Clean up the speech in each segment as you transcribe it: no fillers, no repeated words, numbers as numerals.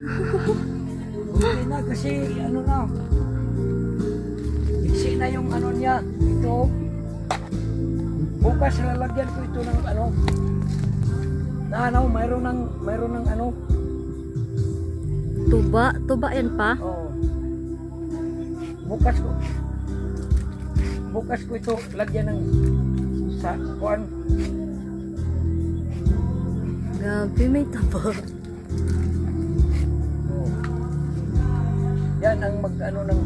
Hindi na kasi ano na. Iksi na yung ano niya. Ito. Bukas lalagyan ko ito ng ano. Na ano, mayroon ng ano. Tuba yan pa? Oo. Bukas ko ito lagyan ng sa kuan. Grabe, may tuba. Oh. Yan ang mag-ano ng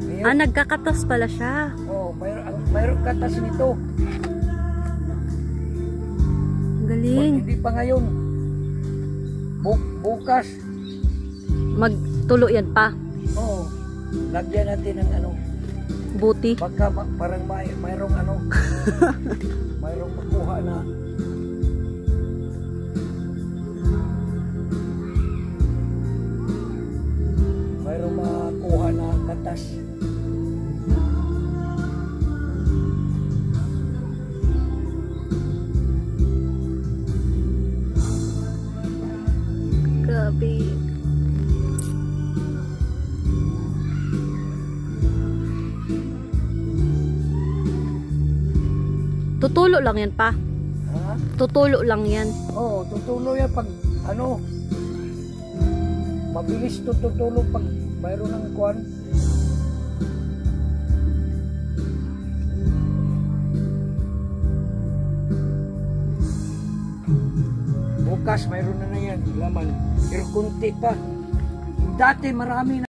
ngayon. Nagkakatas pala siya. Oh, mayroon katas nito. Galing. Hindi pa ngayon. Bukas. Magtulo yan pa. Oo. Lagyan natin ng ano. Buti. Pagka parang mayroong ano. Mayroong makuha na. Mayroong makuha na katas. Grabe. Tutulo lang yan pa. Ha? Tutulo lang yan. Oo, tutulo yan pag ano. Mabilis to tutulo pag mayroon ng kuwan. Bukas mayroon na yan laman. Pero kunti pa. Dati marami na.